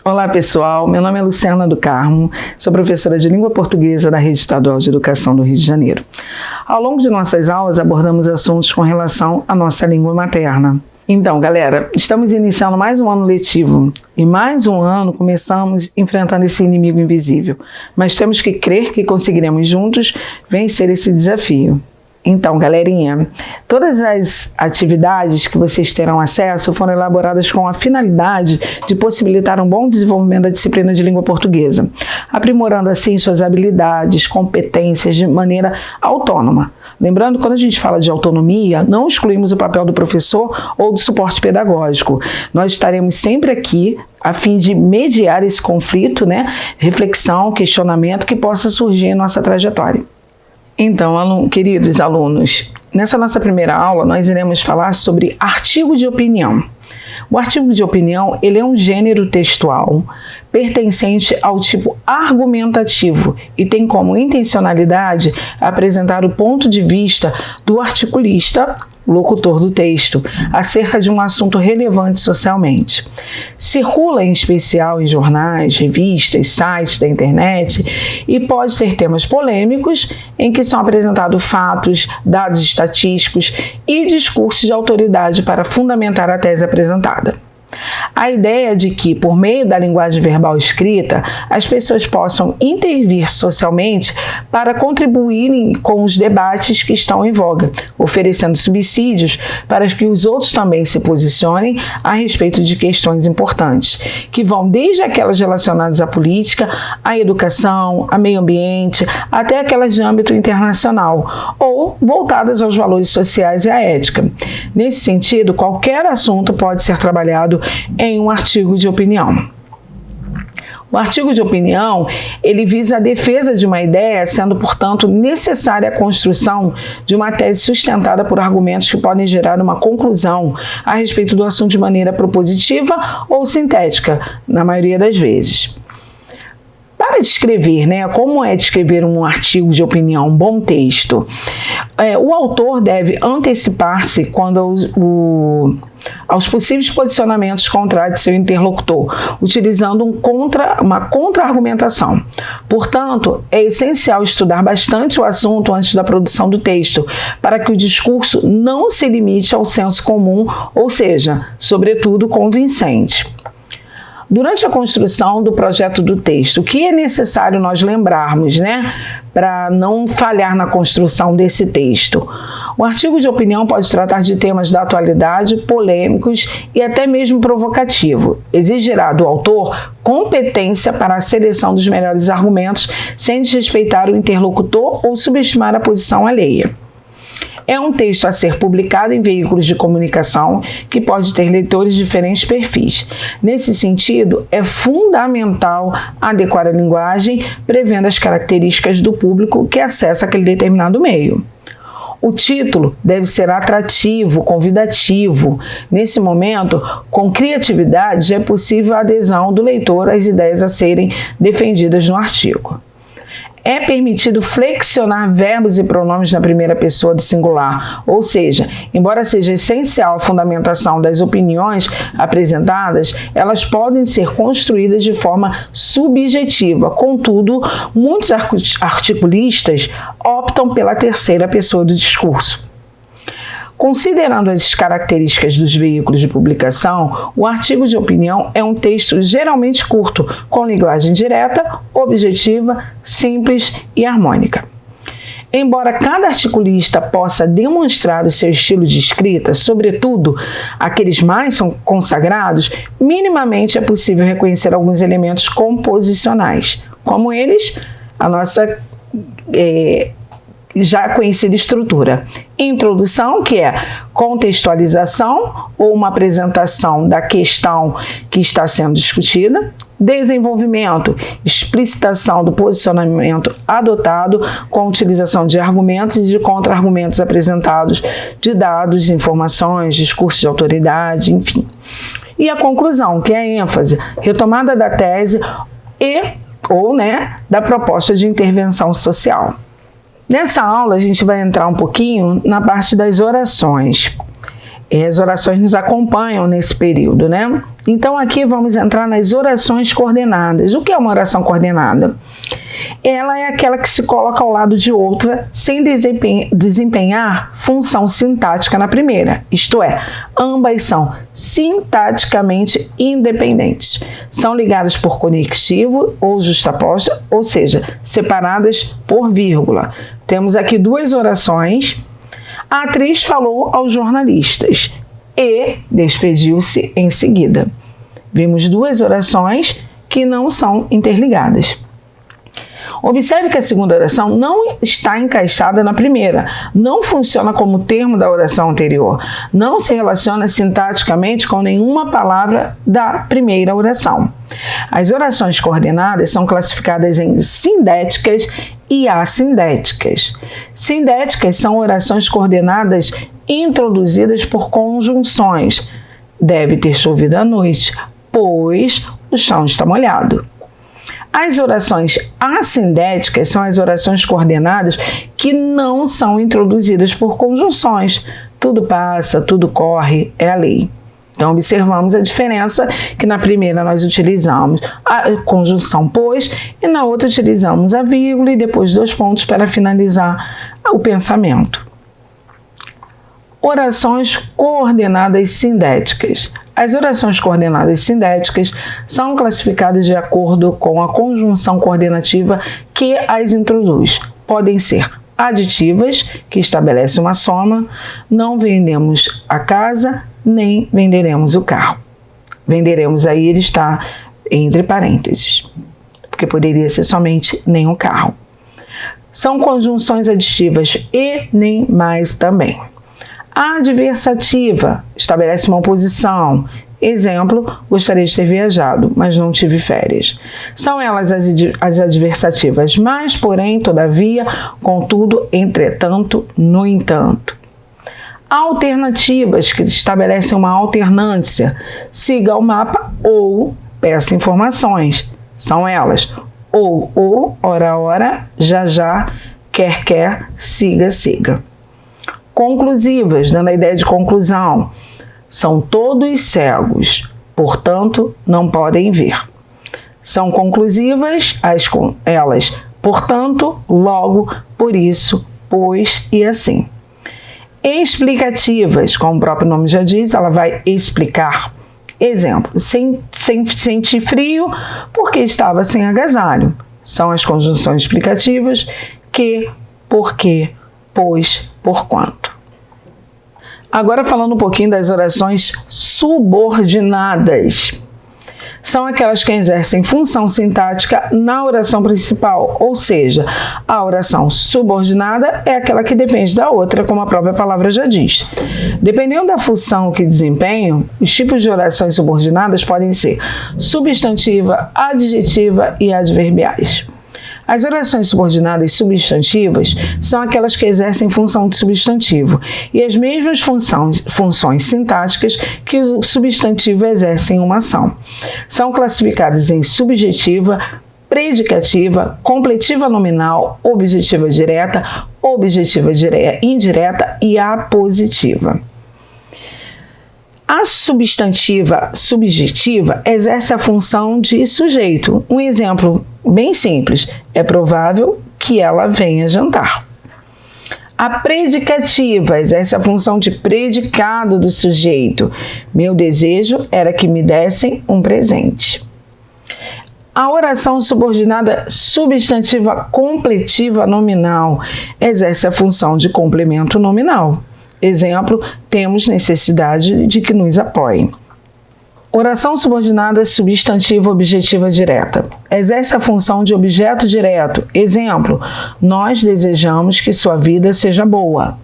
Olá pessoal, meu nome é Luciana do Carmo, sou professora de língua portuguesa da Rede Estadual de Educação do Rio de Janeiro. Ao longo de nossas aulas abordamos assuntos com relação à nossa língua materna. Então galera, estamos iniciando mais um ano letivo e mais um ano começamos enfrentando esse inimigo invisível, mas temos que crer que conseguiremos juntos vencer esse desafio. Então, galerinha, todas as atividades que vocês terão acesso foram elaboradas com a finalidade de possibilitar um bom desenvolvimento da disciplina de língua portuguesa, aprimorando assim suas habilidades, competências de maneira autônoma. Lembrando, quando a gente fala de autonomia, não excluímos o papel do professor ou do suporte pedagógico. Nós estaremos sempre aqui a fim de mediar esse conflito, reflexão, questionamento que possa surgir em nossa trajetória. Então, queridos alunos, nessa nossa primeira aula nós iremos falar sobre artigo de opinião. O artigo de opinião, ele é um gênero textual pertencente ao tipo argumentativo e tem como intencionalidade apresentar o ponto de vista do articulista, locutor do texto, acerca de um assunto relevante socialmente. Circula em especial em jornais, revistas, sites da internet e pode ter temas polêmicos em que são apresentados fatos, dados estatísticos e discursos de autoridade para fundamentar a tese apresentada. A ideia de que, por meio da linguagem verbal escrita, as pessoas possam intervir socialmente para contribuírem com os debates que estão em voga, oferecendo subsídios para que os outros também se posicionem a respeito de questões importantes, que vão desde aquelas relacionadas à política, à educação, ao meio ambiente, até aquelas de âmbito internacional, ou voltadas aos valores sociais e à ética. Nesse sentido, qualquer assunto pode ser trabalhado em um artigo de opinião. O artigo de opinião, ele visa a defesa de uma ideia, sendo, portanto, necessária a construção de uma tese sustentada por argumentos que podem gerar uma conclusão a respeito do assunto de maneira propositiva ou sintética, na maioria das vezes. Para descrever, como é descrever um artigo de opinião, um bom texto, o autor deve antecipar-se aos possíveis posicionamentos contrários de seu interlocutor, utilizando uma contra-argumentação. Portanto, é essencial estudar bastante o assunto antes da produção do texto, para que o discurso não se limite ao senso comum, ou seja, sobretudo convincente. Durante a construção do projeto do texto, o que é necessário nós lembrarmos, para não falhar na construção desse texto? O artigo de opinião pode tratar de temas da atualidade, polêmicos e até mesmo provocativo. Exigirá do autor competência para a seleção dos melhores argumentos, sem desrespeitar o interlocutor ou subestimar a posição alheia. É um texto a ser publicado em veículos de comunicação que pode ter leitores de diferentes perfis. Nesse sentido, é fundamental adequar a linguagem, prevendo as características do público que acessa aquele determinado meio. O título deve ser atrativo, convidativo. Nesse momento, com criatividade, é possível a adesão do leitor às ideias a serem defendidas no artigo. É permitido flexionar verbos e pronomes na primeira pessoa do singular, ou seja, embora seja essencial a fundamentação das opiniões apresentadas, elas podem ser construídas de forma subjetiva. Contudo, muitos articulistas optam pela terceira pessoa do discurso. Considerando as características dos veículos de publicação, o artigo de opinião é um texto geralmente curto, com linguagem direta, objetiva, simples e harmônica. Embora cada articulista possa demonstrar o seu estilo de escrita, sobretudo aqueles mais consagrados, minimamente é possível reconhecer alguns elementos composicionais, como eles, a nossa já conhecida estrutura. Introdução, que é contextualização ou uma apresentação da questão que está sendo discutida. Desenvolvimento, explicitação do posicionamento adotado com a utilização de argumentos e de contra-argumentos apresentados, de dados, informações, discursos de autoridade, enfim. E a conclusão, que é a ênfase, retomada da tese ou da proposta de intervenção social. Nessa aula, a gente vai entrar um pouquinho na parte das orações. As orações nos acompanham nesse período, né? Então aqui vamos entrar nas orações coordenadas. O que é uma oração coordenada? Ela é aquela que se coloca ao lado de outra sem desempenhar função sintática na primeira, isto é, ambas são sintaticamente independentes. São ligadas por conectivo ou justapostas, ou seja, separadas por vírgula. Temos aqui duas orações. A atriz falou aos jornalistas e despediu-se em seguida. Vimos duas orações que não são interligadas. Observe que a segunda oração não está encaixada na primeira, não funciona como termo da oração anterior, não se relaciona sintaticamente com nenhuma palavra da primeira oração. As orações coordenadas são classificadas em sindéticas e assindéticas. Sindéticas são orações coordenadas introduzidas por conjunções. Deve ter chovido à noite, pois o chão está molhado. As orações assindéticas são as orações coordenadas que não são introduzidas por conjunções. Tudo passa, tudo corre, é a lei. Então, observamos a diferença que na primeira nós utilizamos a conjunção pois e na outra utilizamos a vírgula e depois dois pontos para finalizar o pensamento. Orações coordenadas sindéticas. As orações coordenadas sindéticas são classificadas de acordo com a conjunção coordenativa que as introduz. Podem ser aditivas, que estabelecem uma soma, não vendemos a casa, nem venderemos o carro. Venderemos aí, ele está entre parênteses, porque poderia ser somente nem o carro. São conjunções aditivas e nem mais também. A adversativa estabelece uma oposição. Exemplo, gostaria de ter viajado, mas não tive férias. São elas as adversativas, mas, porém, todavia, contudo, entretanto, no entanto. Alternativas, que estabelecem uma alternância. Siga o mapa ou peça informações. São elas ou, ora, já, quer, siga. Conclusivas, dando a ideia de conclusão. São todos cegos, portanto, não podem ver. São conclusivas, elas, portanto, logo, por isso, pois e assim. Explicativas, como o próprio nome já diz, ela vai explicar. Exemplo, senti frio porque estava sem agasalho. São as conjunções explicativas que, porque, pois, porquanto. Agora falando um pouquinho das orações subordinadas. São aquelas que exercem função sintática na oração principal, ou seja, a oração subordinada é aquela que depende da outra, como a própria palavra já diz. Dependendo da função que desempenham, os tipos de orações subordinadas podem ser substantiva, adjetiva e adverbiais. As orações subordinadas substantivas são aquelas que exercem função de substantivo e as mesmas funções sintáticas que o substantivo exerce em uma ação. São classificadas em subjetiva, predicativa, completiva nominal, objetiva direta, objetiva indireta e apositiva. A substantiva subjetiva exerce a função de sujeito. Um exemplo bem simples, é provável que ela venha jantar. A predicativa exerce a função de predicado do sujeito. Meu desejo era que me dessem um presente. A oração subordinada substantiva completiva nominal exerce a função de complemento nominal. Exemplo, temos necessidade de que nos apoiem. Oração subordinada substantiva objetiva direta. Exerce a função de objeto direto. Exemplo, nós desejamos que sua vida seja boa.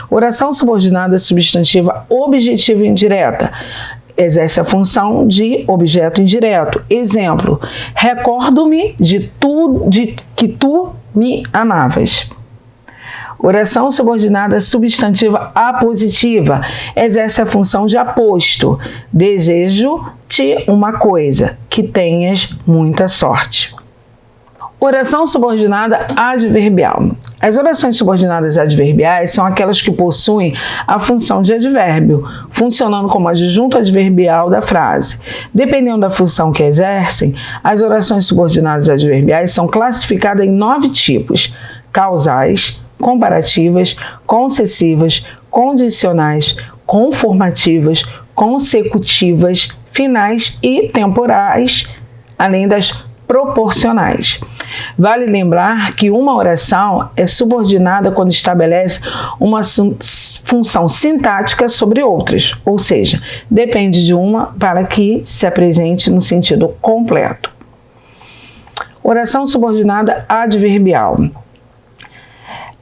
Oração subordinada substantiva objetiva indireta. Exerce a função de objeto indireto. Exemplo, recordo-me de que tu me amavas. Oração subordinada substantiva apositiva exerce a função de aposto. Desejo-te uma coisa, que tenhas muita sorte. Oração subordinada adverbial. As orações subordinadas adverbiais são aquelas que possuem a função de advérbio. funcionando como adjunto adverbial da frase. Dependendo da função que exercem, as orações subordinadas adverbiais são classificadas em 9 tipos: causais, comparativas, concessivas, condicionais, conformativas, consecutivas, finais e temporais, além das proporcionais. Vale lembrar que uma oração é subordinada quando estabelece uma função sintática sobre outras, ou seja, depende de uma para que se apresente no sentido completo. Oração subordinada adverbial.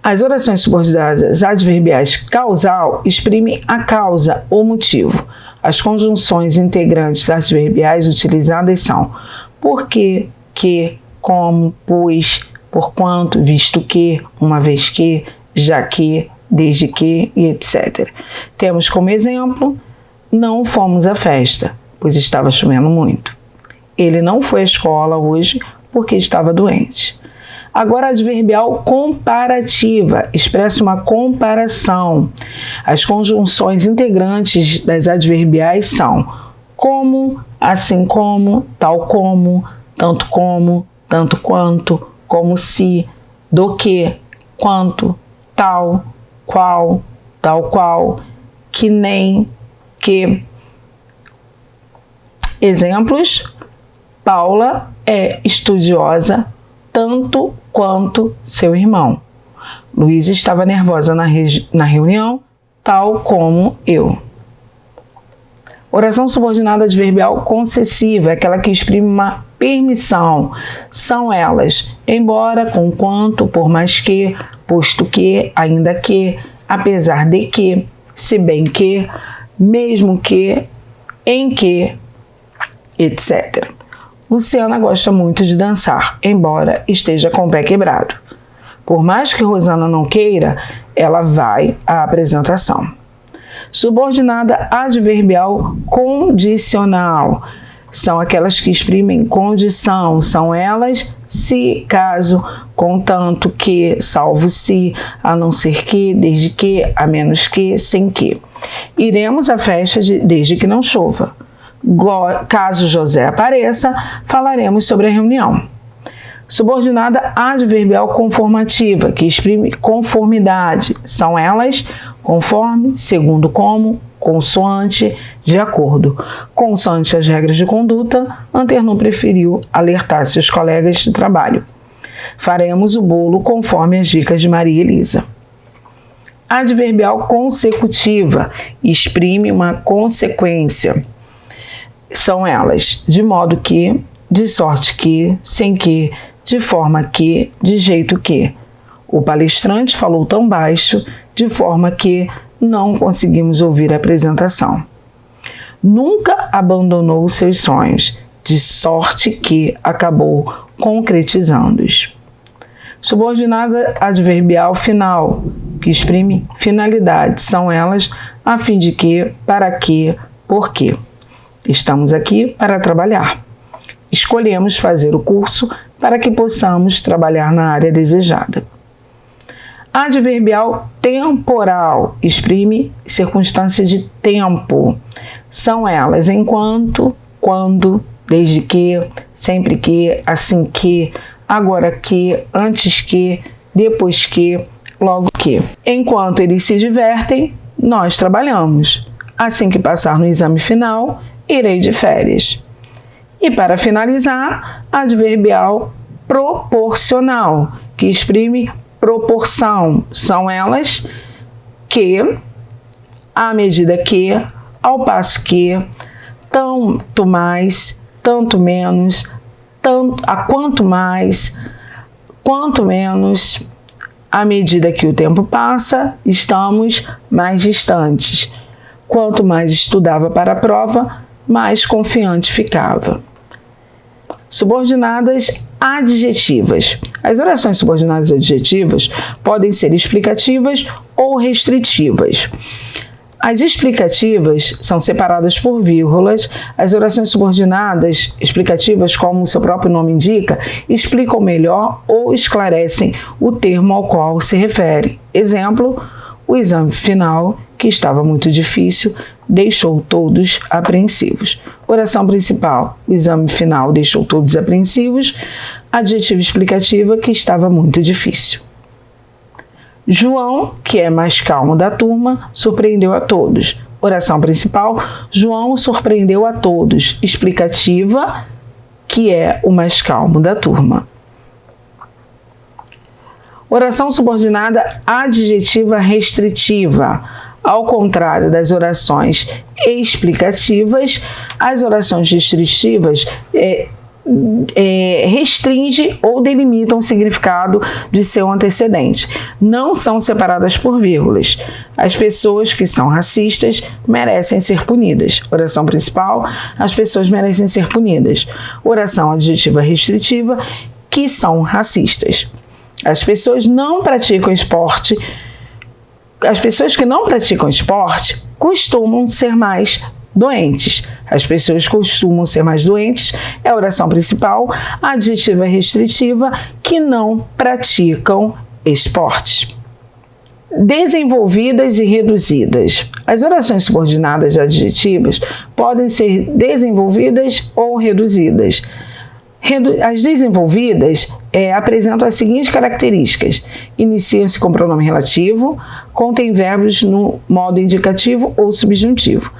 As orações subordinadas adverbiais causal exprimem a causa ou motivo. As conjunções integrantes adverbiais utilizadas são porque, que, como, pois, porquanto, visto que, uma vez que, já que, desde que e etc. Temos como exemplo: não fomos à festa, pois estava chovendo muito. Ele não foi à escola hoje porque estava doente. Agora, a adverbial comparativa expressa uma comparação. As conjunções integrantes das adverbiais são como, assim como, tal como, tanto quanto, como se, do que, quanto, tal, qual, que nem, que. Exemplos: Paula é estudiosa tanto quanto seu irmão. Luísa estava nervosa na reunião, tal como eu. Oração subordinada adverbial concessiva é aquela que exprime uma permissão. São elas: embora, conquanto, por mais que, posto que, ainda que, apesar de que, se bem que, mesmo que, em que, etc. Luciana gosta muito de dançar, embora esteja com o pé quebrado. Por mais que Rosana não queira, ela vai à apresentação. Subordinada adverbial condicional são aquelas que exprimem condição. São elas: se, caso, contanto que, salvo se, a não ser que, desde que, a menos que, sem que. Iremos à festa desde que não chova. Caso José apareça, falaremos sobre a reunião. Subordinada adverbial conformativa, que exprime conformidade. São elas: conforme, segundo como, consoante, de acordo. Consoante as regras de conduta, Anternon preferiu alertar seus colegas de trabalho. Faremos o bolo conforme as dicas de Maria Elisa. Adverbial consecutiva exprime uma consequência. São elas: de modo que, de sorte que, sem que, de forma que, de jeito que. O palestrante falou tão baixo, de forma que não conseguimos ouvir a apresentação. Nunca abandonou seus sonhos, de sorte que acabou concretizando-os. Subordinada adverbial final, que exprime finalidade. São elas: a fim de que, para que, por quê. Estamos aqui para trabalhar. Escolhemos fazer o curso para que possamos trabalhar na área desejada. Adverbial temporal exprime circunstância de tempo. São elas: enquanto, quando, desde que, sempre que, assim que, agora que, antes que, depois que, logo que. Enquanto eles se divertem, nós trabalhamos. Assim que passar no exame final, irei de férias. E para finalizar, adverbial proporcional, que exprime proporção. São elas: que, à medida que, ao passo que, tanto mais, tanto menos, a quanto mais, quanto menos, à medida que o tempo passa, estamos mais distantes. Quanto mais estudava para a prova, mais confiante ficava. Subordinadas adjetivas. As orações subordinadas adjetivas podem ser explicativas ou restritivas. As explicativas são separadas por vírgulas. As orações subordinadas explicativas, como o seu próprio nome indica, explicam melhor ou esclarecem o termo ao qual se refere. Exemplo: o exame final, que estava muito difícil, deixou todos apreensivos. Oração principal, o exame final deixou todos apreensivos. Adjetivo explicativa, que estava muito difícil. João, que é mais calmo da turma, surpreendeu a todos. Oração principal, João surpreendeu a todos. Explicativa, que é o mais calmo da turma. Oração subordinada adjetiva restritiva. Ao contrário das orações explicativas, as orações restritivas restringem ou delimitam o significado de seu antecedente. Não são separadas por vírgulas. As pessoas que são racistas merecem ser punidas. Oração principal, as pessoas merecem ser punidas. Oração adjetiva restritiva, que são racistas. As pessoas não praticam esporte. As pessoas que não praticam esporte costumam ser mais doentes. As pessoas costumam ser mais doentes é a oração principal, a adjetiva restritiva, que não praticam esporte. Desenvolvidas e reduzidas. As orações subordinadas adjetivas podem ser desenvolvidas ou reduzidas. As desenvolvidas apresentam as seguintes características: iniciam-se com pronome relativo, contêm verbos no modo indicativo ou subjuntivo.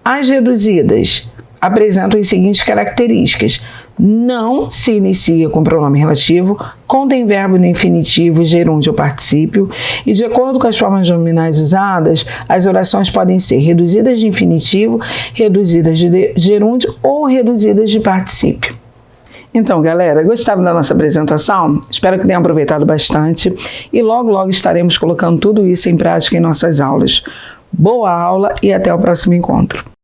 As reduzidas apresentam as seguintes características: não se inicia com pronome relativo, contém verbo no infinitivo, gerúndio ou particípio, e de acordo com as formas nominais usadas, as orações podem ser reduzidas de infinitivo, reduzidas de gerúndio ou reduzidas de particípio. Então, galera, gostaram da nossa apresentação? Espero que tenham aproveitado bastante e logo estaremos colocando tudo isso em prática em nossas aulas. Boa aula e até o próximo encontro.